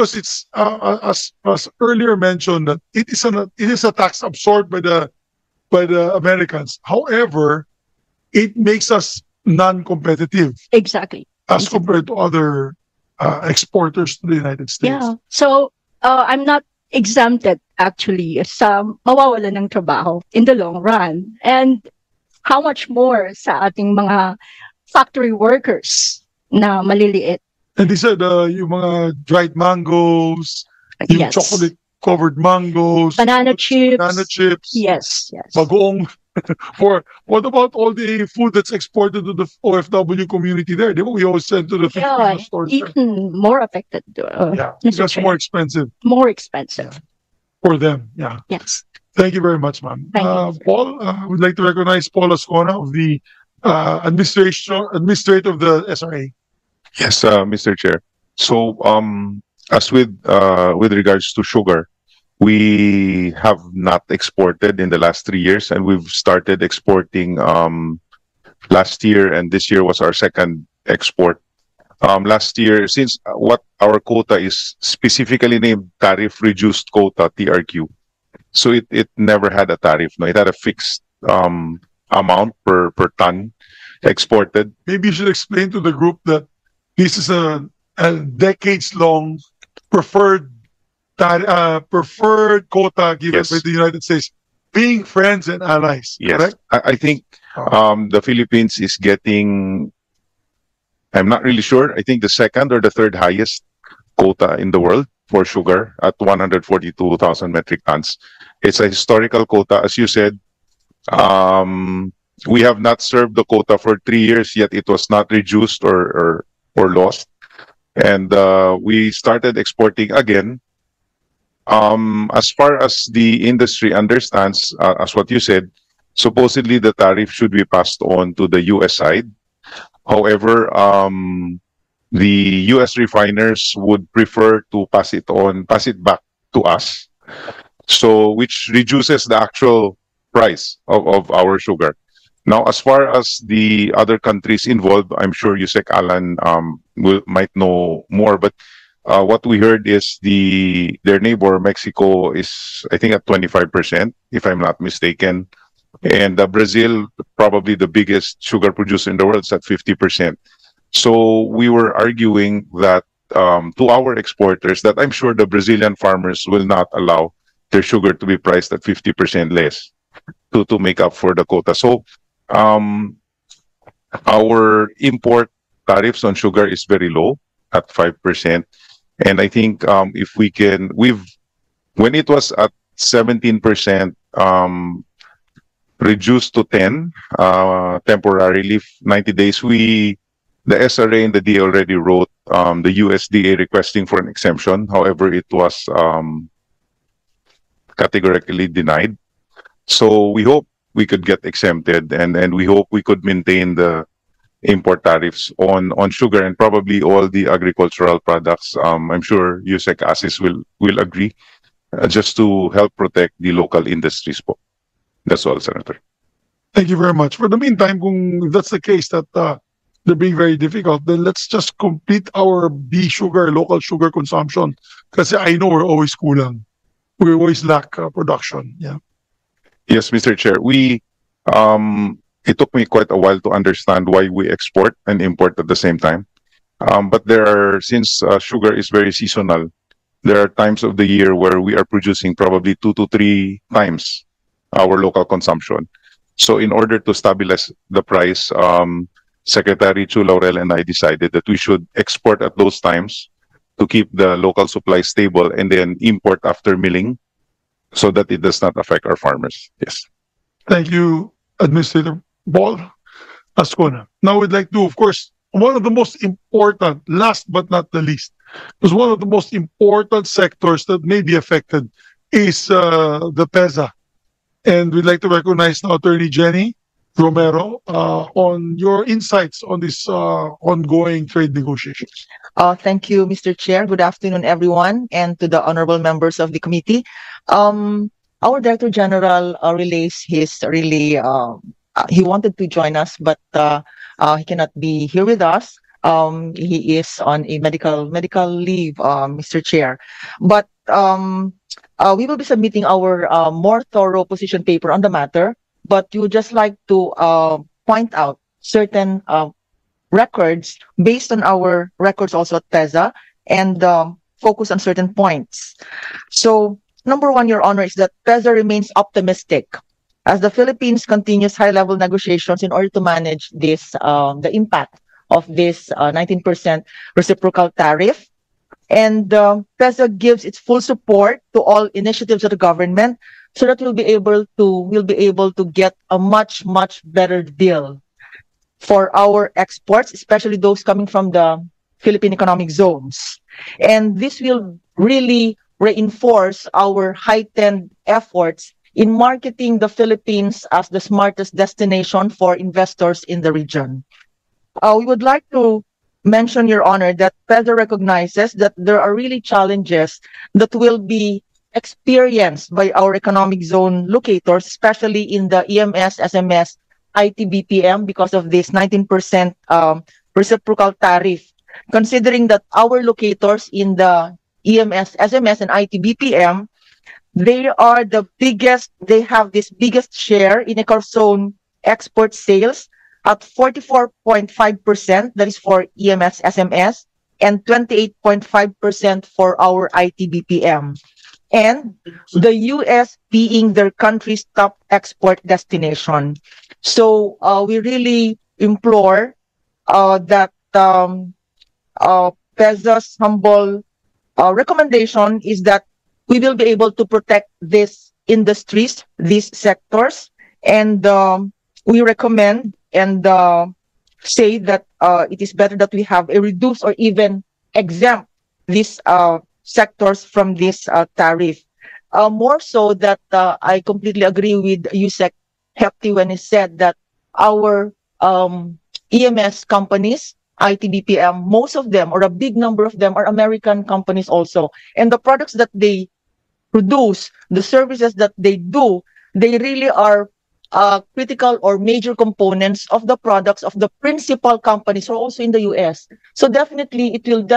because it's as earlier mentioned that it is a tax absorbed by the Americans. However, it makes us non-competitive Exactly. as compared to other exporters to the United States. Yeah. So, I'm not exempted actually sa mawawalan ng trabaho in the long run. And how much more sa ating mga factory workers na maliliit. And these are yung mga dried mangoes, yung Yes. chocolate covered mangoes, Banana chips. banana chips, Yes. bagoong. For what about all the food that's exported to the OFW community there? We always send to the Yeah, Filipino stores there. even more affected. Yeah, Mr. that's Chair. more expensive More expensive. for them. Yeah. Yes. Thank you very much, ma'am. Thank you. Paul, I would like to recognize Paul Ascona of the administrator of the SRA. Yes, Mr. Chair. So, as with regards to sugar, we have not exported in the last 3 years, and we've started exporting last year, and this year was our second export. Last year, since what our quota is specifically named tariff reduced quota (TRQ), so it never had a tariff. No, it had a fixed amount per ton exported. Maybe you should explain to the group that this is a decades-long preferred quota given Yes. by the United States, being friends and allies. Yes, Correct? I think the Philippines is getting, I'm not really sure, I think the second or the third highest quota in the world for sugar at 142,000 metric tons. It's a historical quota, as you said. We have not served the quota for 3 years, yet it was not reduced or lost. And we started exporting again. As far as the industry understands, as what you said, supposedly the tariff should be passed on to the US side. However, the US refiners would prefer to pass it back to us. So, which reduces the actual price of our sugar. Now, as far as the other countries involved, I'm sure Yusek Alan might know more, but what we heard is their neighbor Mexico is, I think, at 25%, if I'm not mistaken, and Brazil, probably the biggest sugar producer in the world, is at 50%. So we were arguing that to our exporters that I'm sure the Brazilian farmers will not allow their sugar to be priced at 50% less to make up for the quota. So our import tariffs on sugar is very low at 5%. And I think if we can, when it was at 17%, reduced to 10 temporarily, 90 days, the SRA and the DA already wrote the USDA requesting for an exemption. However, it was categorically denied. So we hope we could get exempted, and we hope we could maintain the import tariffs on sugar and probably all the agricultural products. I'm sure Yusek Asis will agree, just to help protect the local industries po. That's all, Senator. Thank you very much. For the meantime, if that's the case that they're being very difficult, then let's just complete our local sugar consumption. Because I know we're always kulang. We always lack production. Yeah. Yes, Mr. Chair. It took me quite a while to understand why we export and import at the same time. But since sugar is very seasonal, there are times of the year where we are producing probably 2 to 3 times our local consumption. So in order to stabilize the price, Secretary Chu Laurel and I decided that we should export at those times to keep the local supply stable and then import after milling so that it does not affect our farmers. Yes. Thank you, Administrator Paul Ascona. Now we'd like to, of course, one of the most important, last but not the least, because one of the most important sectors that may be affected is the PEZA. And we'd like to recognize now Attorney Jenny Romero on your insights on this ongoing trade negotiations. Thank you, Mr. Chair. Good afternoon, everyone, and to the honorable members of the committee. Our Director General relays he wanted to join us, but he cannot be here with us. He is on a medical leave, Mr. Chair. But we will be submitting our more thorough position paper on the matter. But we would just like to point out certain records based on our records also at PEZA and focus on certain points. So, number one, Your Honor, is that PEZA remains optimistic as the Philippines continues high-level negotiations in order to manage this the impact of this 19% reciprocal tariff. And PEZA gives its full support to all initiatives of the government so that we'll be able to get a much better deal for our exports, especially those coming from the Philippine economic zones. And this will really reinforce our heightened efforts in marketing the Philippines as the smartest destination for investors in the region. We would like to mention, Your Honor, that PEZA recognizes that there are really challenges that will be experienced by our economic zone locators, especially in the EMS, SMS, IT-BPM because of this 19% reciprocal tariff. Considering that our locators in the EMS, SMS, and IT-BPM, they have this biggest share in Ecozone export sales at 44.5%, that is for EMS, SMS, and 28.5% for our IT-BPM. And the US being their country's top export destination. So we really implore that PEZA's humble recommendation is that we will be able to protect these industries, these sectors, and we recommend and say that it is better that we have a reduced or even exempt these sectors from this tariff. More so that I completely agree with Yusek Hepti when he said that our EMS companies, IT-BPM, most of them or a big number of them are American companies also. And the products that they produce, the services that they do, they really are critical or major components of the products of the principal companies who are also in the US. So definitely it will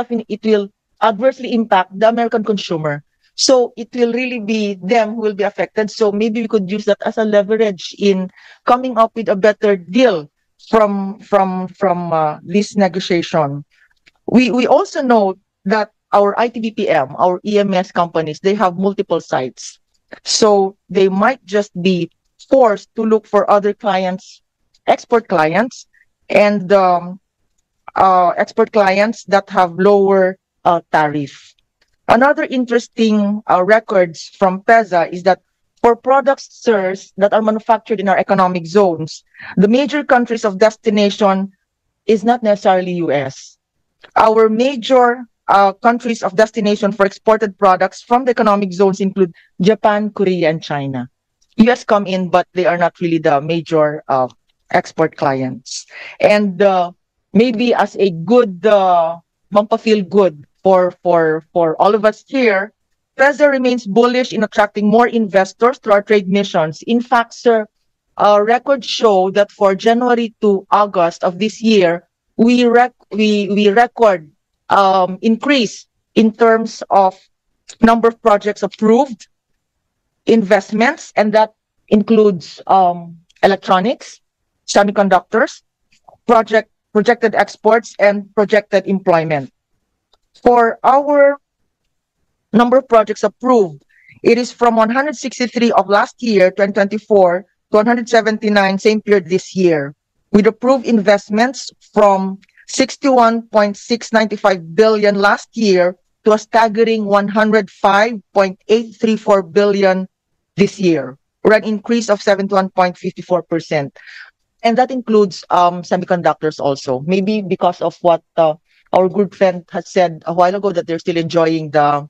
adversely impact the American consumer. So it will really be them who will be affected. So maybe we could use that as a leverage in coming up with a better deal from this negotiation. We also know that our IT-BPM, our EMS companies, they have multiple sites. So they might just be forced to look for other clients, export clients, and export clients that have lower tariff. Another interesting records from PEZA is that for products, sirs, that are manufactured in our economic zones, the major countries of destination is not necessarily US. Our major countries of destination for exported products from the economic zones include Japan, Korea, and China. US come in, but they are not really the major export clients. And maybe as a good feel good for all of us here, PEZA remains bullish in attracting more investors through our trade missions. In fact, sir, records show that for January to August of this year, we record increase in terms of number of projects approved, investments, and that includes electronics, semiconductors, projected exports, and projected employment. For our number of projects approved, it is from 163 of last year, 2024, to 179 same period this year, with approved investments from 61.695 billion last year to a staggering 105.834 billion this year, or an increase of 71.54%. And that includes semiconductors also, maybe because of what our good friend has said a while ago, that they're still enjoying the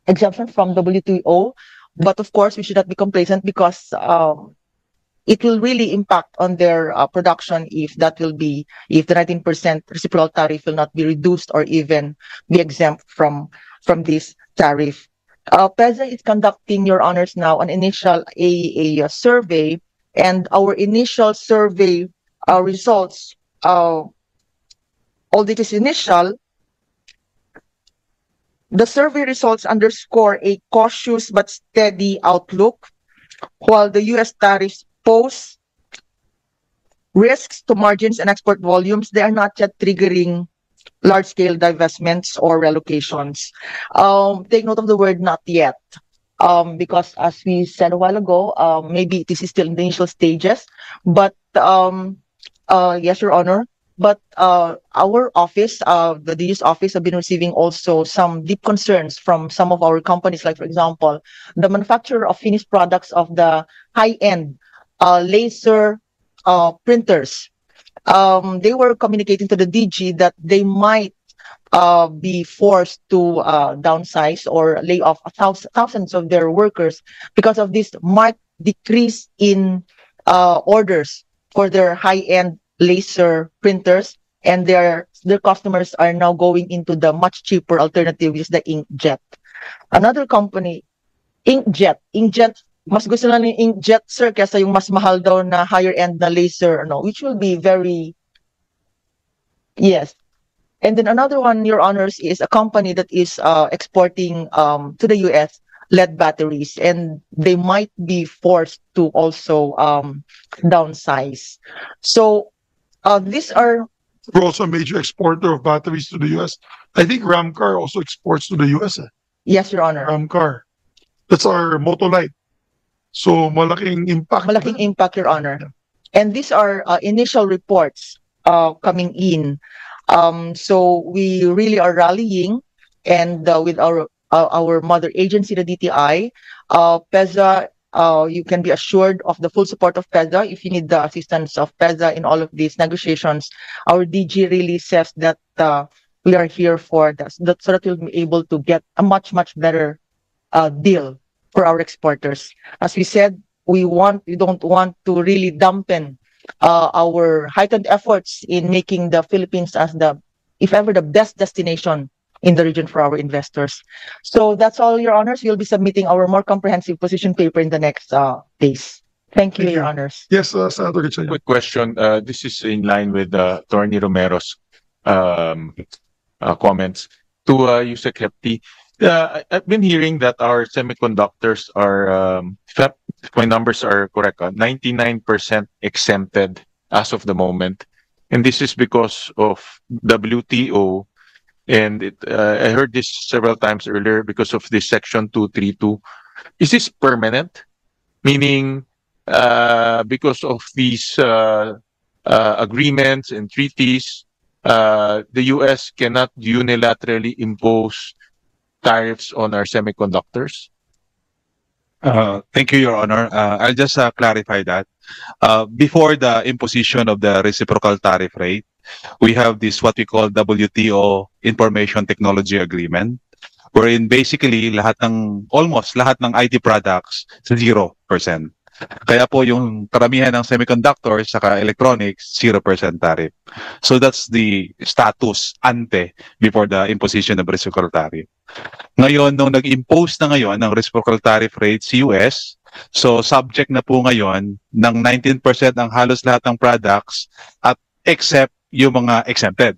exemption from WTO. But of course, we should not be complacent because it will really impact on their production if the 19% reciprocal tariff will not be reduced or even be exempt from this tariff. PEZA is conducting, Your Honors, now an initial a survey, and our initial survey results although it is initial, the survey results underscore a cautious but steady outlook, while the U.S. tariffs pose risks to margins and export volumes. They are not yet triggering large-scale divestments or relocations. Take note of the word "not yet," because as we said a while ago, maybe this is still in the initial stages. But yes, Your Honor. But our office, the DG's office, have been receiving also some deep concerns from some of our companies, like, for example, the manufacturer of finished products of the high-end laser printers. They were communicating to the DG that they might be forced to downsize or lay off thousands of their workers because of this marked decrease in orders for their high-end laser printers, and their customers are now going into the much cheaper alternative, which is the inkjet. Another company, inkjet, mas gusto lang ng inkjet, sir, kesa yung mas mahal daw na higher end na laser, no, which will be very, yes. And then another one, Your Honors, is a company that is exporting to the US lead batteries, and they might be forced to also downsize. So these are... We're also a major exporter of batteries to the US. I think Ramcar also exports to the US. Yes, Your Honor. Ramcar. That's our Motolite. So malaking impact. Malaking impact, Your Honor. And these are initial reports coming in. So we really are rallying, and with our mother agency, the DTI, PEZA, you can be assured of the full support of PEZA if you need the assistance of PEZA in all of these negotiations. Our DG really says that we are here for that, so that we'll be able to get a much better deal for our exporters. As we said, we don't want to really dampen our heightened efforts in making the Philippines as if ever, the best destination in the region for our investors. So that's all, Your Honors. We'll be submitting our more comprehensive position paper in the next days. Thank you, Your Honors. Yes, Senator Gatchalian. Quick question. This is in line with Attorney Romero's comments to Yusek Hepti. I've been hearing that our semiconductors are, if my numbers are correct, 99% exempted as of the moment. And this is because of WTO. And I heard this several times earlier because of this Section 232. Is this permanent? Meaning, because of these agreements and treaties, the U.S. cannot unilaterally impose tariffs on our semiconductors? Thank you, Your Honor. I'll just clarify that. Before the imposition of the reciprocal tariff rate, we have this what we call WTO Information Technology Agreement, wherein basically almost lahat ng IT products 0%. Kaya po yung karamihan ng semiconductors saka electronics 0% tariff. So that's the status ante before the imposition of reciprocal tariff. Ngayon, nung nag-impose na ngayon ng reciprocal tariff rate sa US, so subject na po ngayon ng 19% ang halos lahat ng products at except yung mga exempted.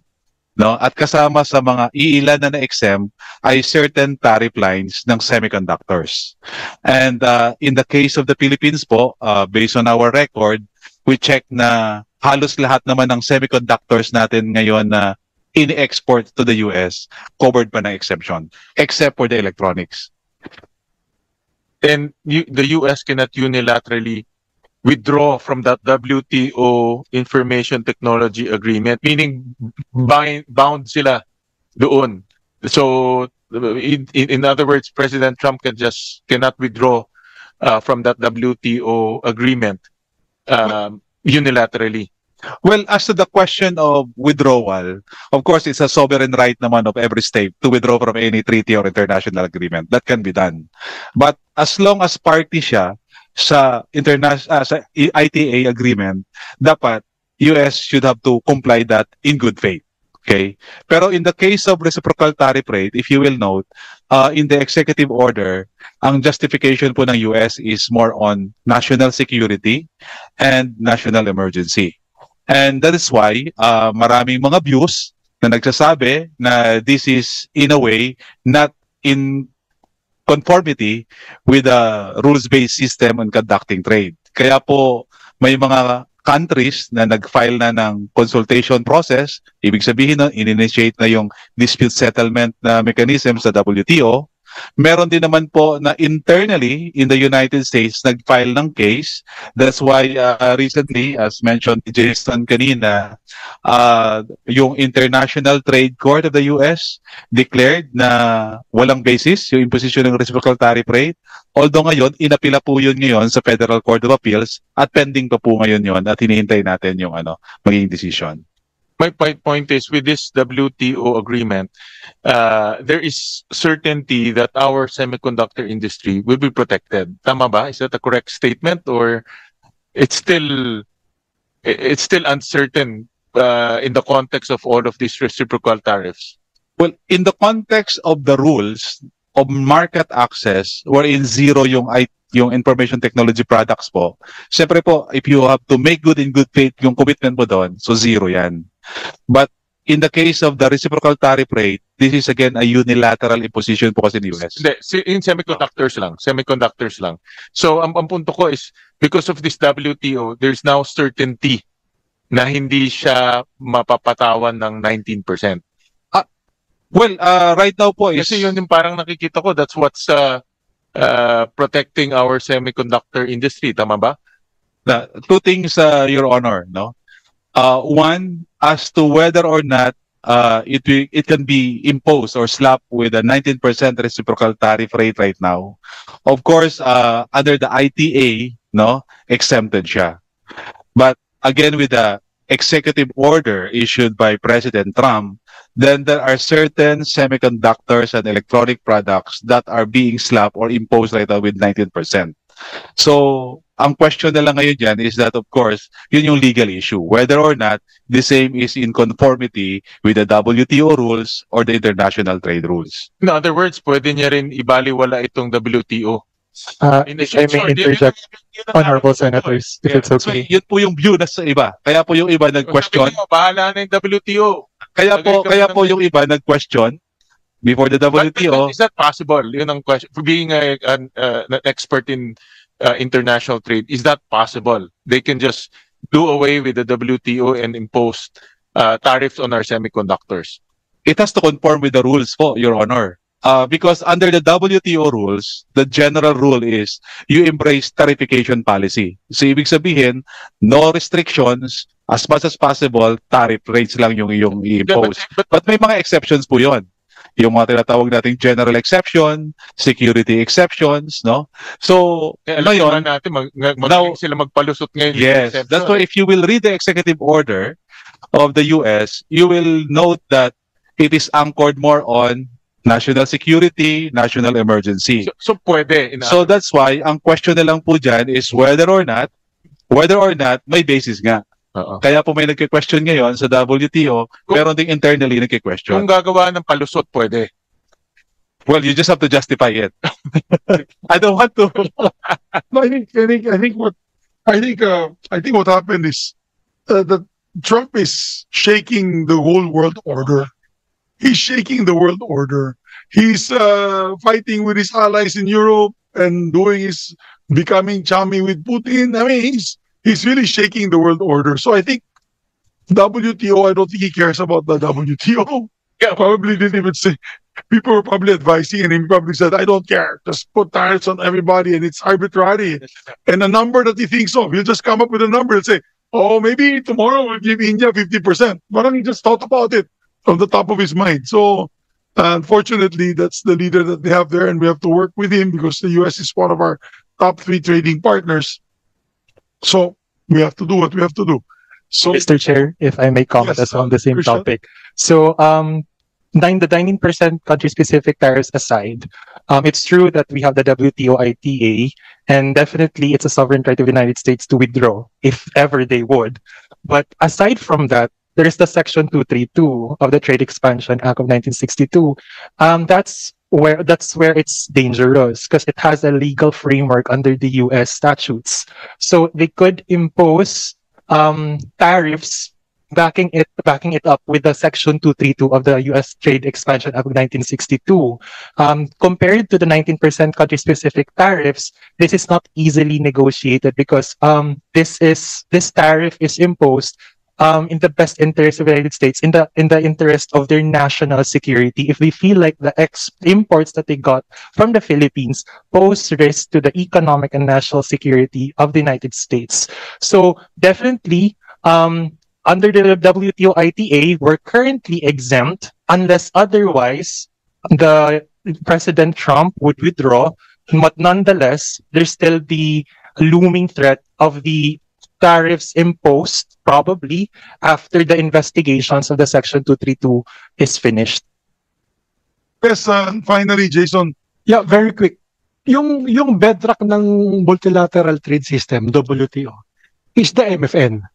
No? At kasama sa mga iilan na na-exempt ay certain tariff lines ng semiconductors. And in the case of the Philippines po, based on our record, we check na halos lahat naman ng semiconductors natin ngayon na in-export to the US covered pa ng exemption, except for the electronics. And the US cannot unilaterally withdraw from that WTO Information Technology Agreement, meaning bound sila doon. So, in other words, President Trump cannot withdraw from that WTO agreement unilaterally. Well, as to the question of withdrawal, of course, it's a sovereign right naman of every state to withdraw from any treaty or international agreement. That can be done. But as long as party siya sa ITA agreement, dapat US should have to comply that in good faith. Okay? Pero in the case of reciprocal tariff rate, if you will note, in the executive order, ang justification po ng US is more on national security and national emergency. And that is why maraming mga views na nagsasabi na this is in a way not in conformity with the rules-based system on conducting trade. Kaya po may mga countries na nag-file na ng consultation process, ibig sabihin na in-initiate na yung dispute settlement na mechanism sa WTO. Meron din naman po na internally in the United States nag-file ng case. That's why recently, as mentioned ni Jason kanina, yung International Trade Court of the US declared na walang basis yung imposition ng reciprocal tariff rate. Although ngayon, inapila po yun ngayon sa Federal Court of Appeals at pending pa po ngayon yun at hinihintay natin yung magiging decision. My point is, with this WTO agreement, there is certainty that our semiconductor industry will be protected. Tama ba? Is that a correct statement, or it's still uncertain in the context of all of these reciprocal tariffs? Well, in the context of the rules of market access, wherein zero yung information technology products po, syempre po, if you have to make good in good faith yung commitment mo doon, so zero yan. But in the case of the reciprocal tariff rate, this is again a unilateral imposition po kasi in the US. Hindi, in semiconductors lang. So, ang punto ko is, because of this WTO, there's now certainty na hindi siya mapapatawan ng 19%. Well, right now po is... Kasi yun yung parang nakikita ko, that's what's protecting our semiconductor industry. Tama ba? Two things, Your Honor, no? One, as to whether or not it can be imposed or slapped with a 19% reciprocal tariff rate right now. Of course, under the ITA, no, exempted siya. But again, with the executive order issued by President Trump, then there are certain semiconductors and electronic products that are being slapped or imposed right now with 19%. So, ang question na lang ngayon dyan is that, of course, yun yung legal issue. Whether or not the same is in conformity with the WTO rules or the international trade rules. In other words, pwede niya rin ibaliwala itong WTO. If I may interject, Honorable Senators, if it's okay. So, yun po yung view na sa iba. Kaya po yung iba nag-question. Bahala na yung WTO. Kaya po yung iba nag-question before the WTO. Is that possible? Yun ang question. For being an expert in international trade, is that possible? They can just do away with the WTO and impose tariffs on our semiconductors. It has to conform with the rules po, Your Honor. Because under the WTO rules, the general rule is you embrace tariffication policy. So ibig sabihin, no restrictions, as much as possible, tariff rates lang yung i-impose. But may mga exceptions po yun. Yung mga tinatawag nating general exception, security exceptions, no? So, ngayon, magaling sila magpalusot ngayon. Yes, that's why if you will read the executive order of the US, you will note that it is anchored more on national security, national emergency. So pwede. So that's why ang question na lang po dyan is whether or not may basis nga. Kaya po may nagke-question ngayon sa WTO, meron ding internally nagke-question. Kung gagawa ng palusot, pwede. Well, you just have to justify it. I don't want to. No, I think what happened is that Trump is shaking the whole world order. He's shaking the world order. He's fighting with his allies in Europe and becoming chummy with Putin. I mean, he's really shaking the world order. So I think WTO, I don't think he cares about the WTO. Yeah, probably didn't even say. People were probably advising, and he probably said, "I don't care. Just put tariffs on everybody, and it's arbitrary." And a number that he thinks of, he'll just come up with a number and say, "Oh, maybe tomorrow we'll give India 50%." But he just thought about it from the top of his mind. So, unfortunately, that's the leader that they have there, and we have to work with him because the U.S. is one of our top 3 trading partners. So, we have to do what we have to do. So, Mr. Chair, if I may comment as well on the same Christian? topic. So, the 19% country-specific tariffs aside, it's true that we have the WTO ITA, and definitely it's a sovereign right of the United States to withdraw if ever they would. But aside from that, there is the Section 232 of the Trade Expansion Act of 1962. That's where it's dangerous because it has a legal framework under the U.S. statutes. So they could impose tariffs backing it up with the Section 232 of the U.S. Trade Expansion Act of 1962. Compared to the 19% country-specific tariffs, this is not easily negotiated because this tariff is imposed in the best interest of the United States, in the interest of their national security. If they feel like the imports that they got from the Philippines pose risk to the economic and national security of the United States. So definitely, under the WTO ITA, we're currently exempt unless otherwise the President Trump would withdraw. But nonetheless, there's still the looming threat of the tariffs imposed probably after the investigations of the Section 232 is finished. Yes, finally, Jason. Yeah, very quick. Yung bedrock ng multilateral trade system, WTO, is the MFN.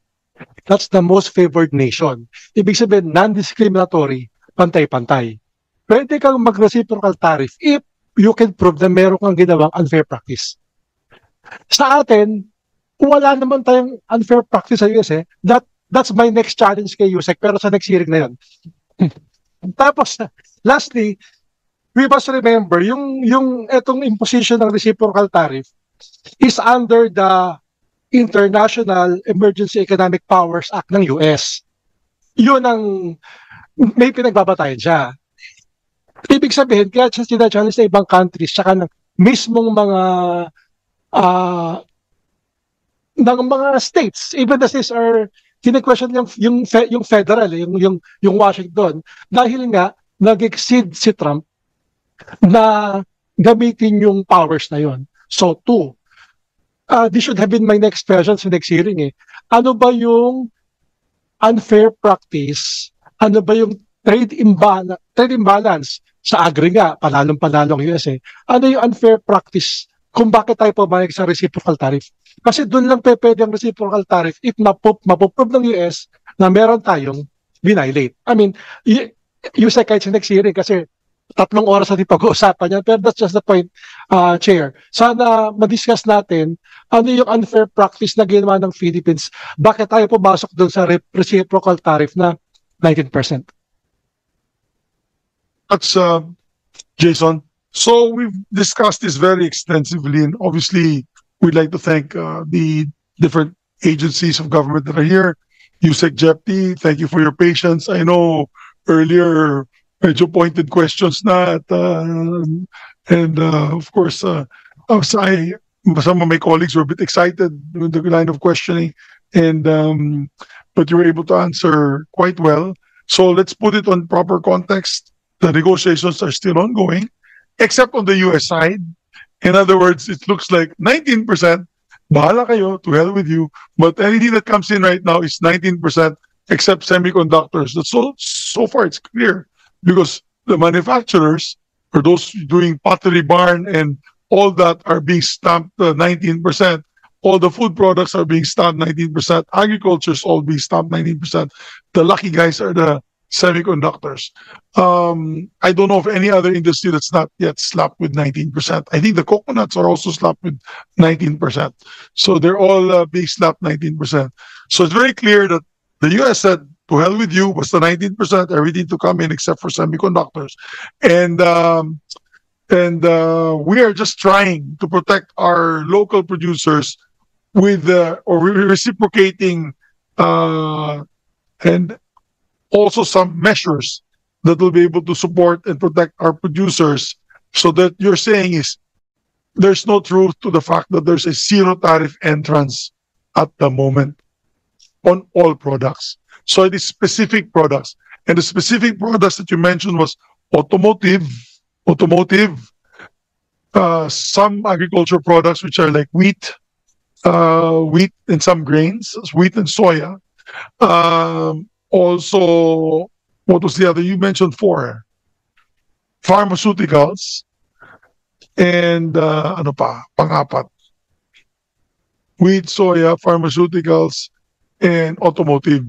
That's the most favored nation. Ibig sabihin, non-discriminatory, pantay-pantay. Pwede kang mag-reciprocal tariff if you can prove na meron kang ginawang unfair practice. Sa atin, wala naman tayong unfair practice sa US eh. That's my next challenge kay USEC, pero sa next hearing na yan. Tapos, lastly, we must remember, yung etong imposition ng reciprocal tariff is under the International Emergency Economic Powers Act ng US. Yun ang may pinagbabatayan siya. Ibig sabihin, kaya siya sinachallenge sa ibang countries, saka ng mismong mga states, even the states are kine-question yung federal, yung Washington, dahil nga nag-exceed si Trump na gamitin yung powers na yon. So, this should have been my next question sa next hearing eh. Ano ba yung unfair practice? Ano ba yung trade imbalance sa agri nga, panalong-panalo ang US eh. Ano yung unfair practice kung bakit tayo pumayag sa reciprocal tariff? Kasi doon lang pwede ang reciprocal tariff if mapoprove ng US na meron tayong violate. I mean, you say kahit sa next hearing kasi 3 oras natin pag-uusapan yan, pero that's just the point, Chair. Sana ma-discuss natin ano yung unfair practice na ginawa ng Philippines. Bakit tayo pumasok doon sa reciprocal tariff na 19%? That's Jason. So we've discussed this very extensively, and obviously we'd like to thank the different agencies of government that are here. USEC JEPT, thank you for your patience. I know earlier medyo pointed questions na at, and of course some of my colleagues were a bit excited with the line of questioning, and but you were able to answer quite well. So let's put it on proper context. The negotiations are still ongoing, except on the US side. In other words, it looks like 19%, bahala kayo, to hell with you, but anything that comes in right now is 19% except semiconductors. That's so far it's clear, because the manufacturers, or those doing Pottery Barn and all that, are being stamped 19%. All the food products are being stamped 19%. Agriculture is all being stamped 19%. The lucky guys are the semiconductors. I don't know of any other industry that's not yet slapped with 19%. I think the coconuts are also slapped with 19%. So they're all being slapped 19%. So it's very clear that the US said, to hell with you, was the 19%, everything to come in except for semiconductors. And we are just trying to protect our local producers with or reciprocating and also some measures that will be able to support and protect our producers. So that you're saying is there's no truth to the fact that there's a zero tariff entrance at the moment on all products. So it is specific products. And the specific products that you mentioned was automotive, some agriculture products, which are like wheat and some grains, wheat and soya. Also, what was the other? You mentioned 4. Pharmaceuticals and ano pa, pang-apat. Wheat, soya, pharmaceuticals, and automotive.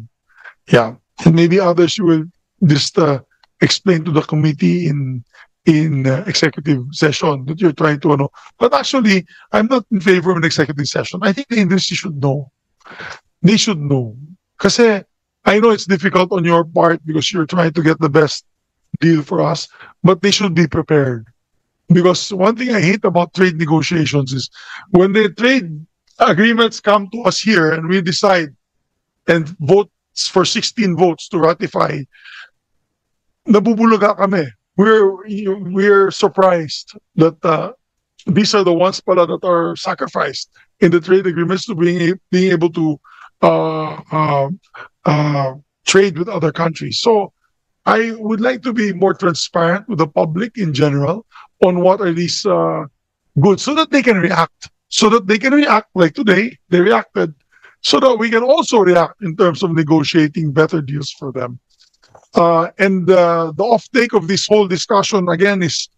Yeah, and maybe others you will just explain to the committee in executive session that you're trying to know. But actually, I'm not in favor of an executive session. I think the industry should know. They should know. Kasi I know it's difficult on your part because you're trying to get the best deal for us, but they should be prepared. Because one thing I hate about trade negotiations is when the trade agreements come to us here and we decide and vote for 16 votes to ratify, nabubulaga kami. We're surprised that these are the ones pala that are sacrificed in the trade agreements to being able to trade with other countries. So I would like to be more transparent with the public in general on what are these goods so that they can react. So that they can react like today, they reacted, so that we can also react in terms of negotiating better deals for them. And the offtake of this whole discussion again is,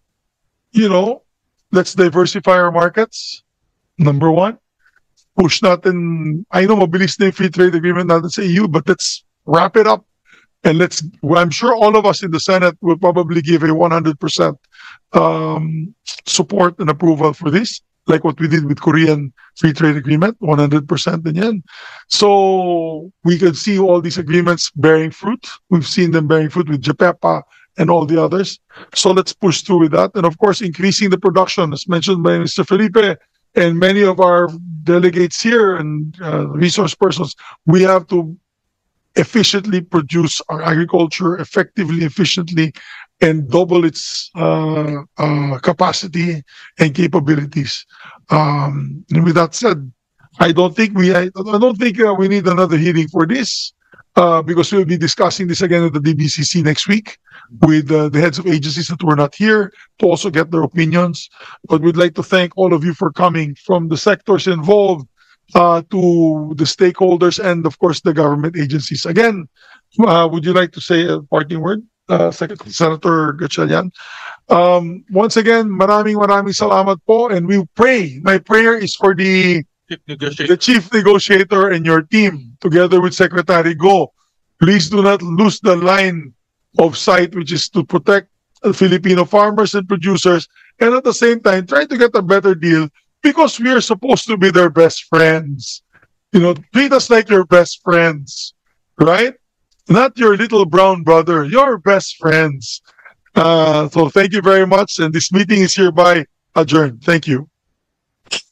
let's diversify our markets. Number one, push natin, I know mabilis na yung free trade agreement natin sa EU, but let's wrap it up. And I'm sure all of us in the Senate will probably give a 100% support and approval for this, like what we did with Korean free trade agreement, 100% din yan. So we can see all these agreements bearing fruit. We've seen them bearing fruit with JAPEPA and all the others. So let's push through with that. And of course, increasing the production, as mentioned by Mr. Felipe and many of our delegates here and resource persons, we have to efficiently produce our agriculture effectively, efficiently, and double its capacity and capabilities. And with that said, I don't think we need another hearing for this because we'll be discussing this again at the DBCC next week with the heads of agencies that were not here to also get their opinions. But we'd like to thank all of you for coming, from the sectors involved to the stakeholders and, of course, the government agencies. Again, would you like to say a parting word, Senator Gatchalian? Once again, maraming salamat po, and we pray. My prayer is for the chief negotiator and your team, together with Secretary Go. Please do not lose the line of sight, which is to protect Filipino farmers and producers, and at the same time, try to get a better deal, because we are supposed to be their best friends. Treat us like your best friends, right? Not your little brown brother, your best friends. So thank you very much. And this meeting is hereby adjourned. Thank you.